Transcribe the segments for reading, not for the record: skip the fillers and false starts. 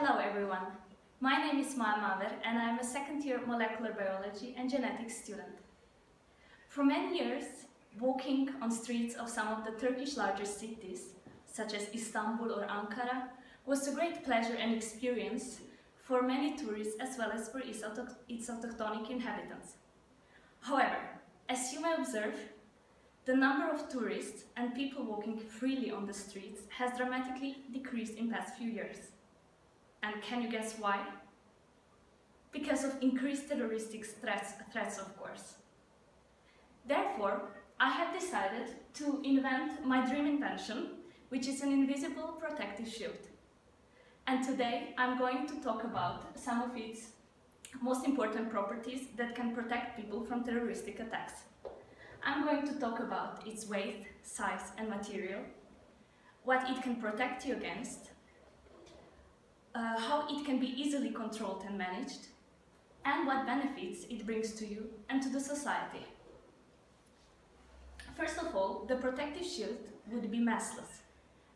Hello everyone, my name is Maver and I am a second-year molecular biology and genetics student. For many years, walking on streets of some of the Turkish larger cities, such as Istanbul or Ankara, was a great pleasure and experience for many tourists as well as for its autochthonic inhabitants. However, as you may observe, the number of tourists and people walking freely on the streets has dramatically decreased in past few years. And can you guess why? Because of increased terroristic threats of course. Therefore, I have decided to invent my dream invention, which is an invisible protective shield. And today I'm going to talk about some of its most important properties that can protect people from terroristic attacks. I'm going to talk about its weight, size and material, what it can protect you against, how it can be easily controlled and managed, and what benefits it brings to you and to the society. First of all, the protective shield would be massless,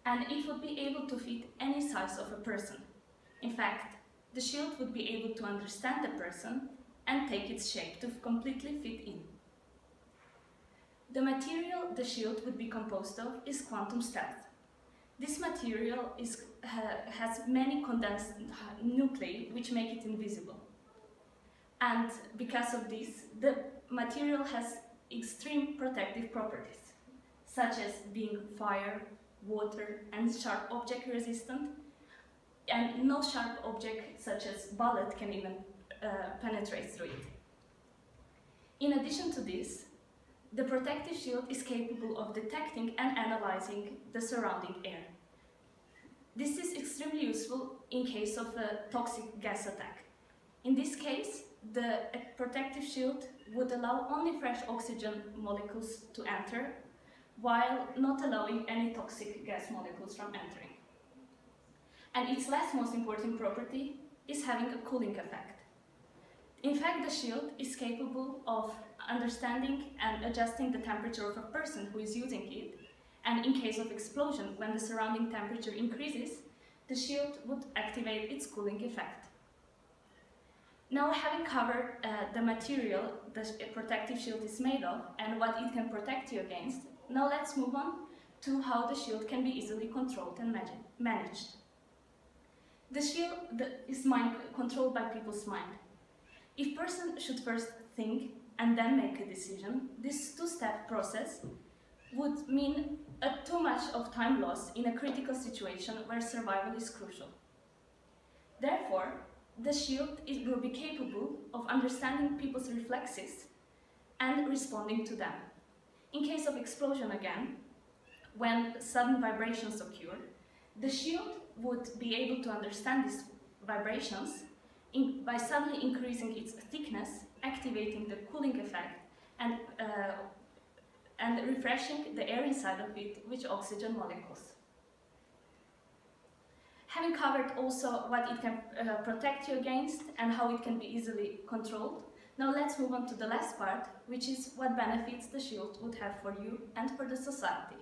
and it would be able to fit any size of a person. In fact, the shield would be able to understand the person and take its shape to completely fit in. The material the shield would be composed of is quantum stealth. This material has many condensed nuclei which make it invisible. And because of this, the material has extreme protective properties, such as being fire, water, and sharp object resistant, and no sharp object such as bullet can even penetrate through it. In addition to this, the protective shield is capable of detecting and analyzing the surrounding air. This is extremely useful in case of a toxic gas attack. In this case, the protective shield would allow only fresh oxygen molecules to enter, while not allowing any toxic gas molecules from entering. And its last most important property is having a cooling effect. In fact, the shield is capable of understanding and adjusting the temperature of a person who is using it, and in case of explosion, when the surrounding temperature increases, the shield would activate its cooling effect. Now, having covered the material the protective shield is made of and what it can protect you against, now let's move on to how the shield can be easily controlled and managed. The shield is controlled by people's mind. If person should first think and then make a decision, this two-step process would mean too much of time loss in a critical situation where survival is crucial. Therefore, the shield will be capable of understanding people's reflexes and responding to them. In case of explosion again, when sudden vibrations occur, the shield would be able to understand these vibrations by suddenly increasing its thickness, activating the cooling effect, and refreshing the air inside of it with oxygen molecules. Having covered also what it can protect you against and how it can be easily controlled, now let's move on to the last part, which is what benefits the shield would have for you and for the society.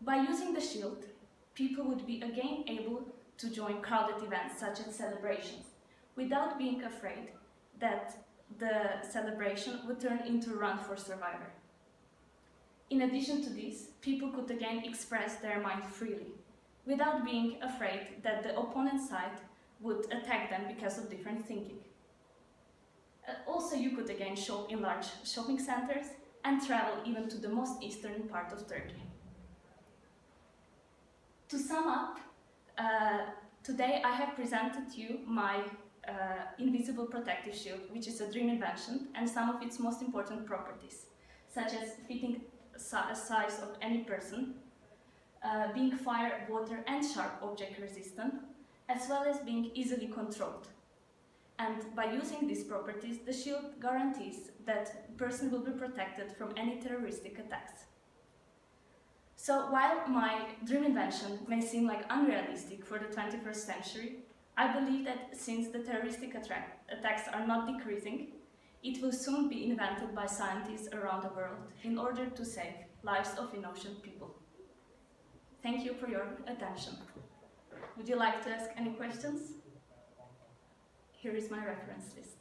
By using the shield, people would be again able to join crowded events such as celebrations, without being afraid that the celebration would turn into a run for survivor. In addition to this, people could again express their mind freely, without being afraid that the opponent's side would attack them because of different thinking. Also, you could again shop in large shopping centers and travel even to the most eastern part of Turkey. To sum up, today I have presented you my invisible protective shield, which is a dream invention, and some of its most important properties, such as fitting size of any person, being fire, water and sharp object resistant, as well as being easily controlled. And by using these properties, the shield guarantees that the person will be protected from any terroristic attacks. So while my dream invention may seem like unrealistic for the 21st century, I believe that since the terroristic attacks are not decreasing, it will soon be invented by scientists around the world in order to save lives of innocent people. Thank you for your attention. Would you Would you like to ask any questions? Here is my reference list.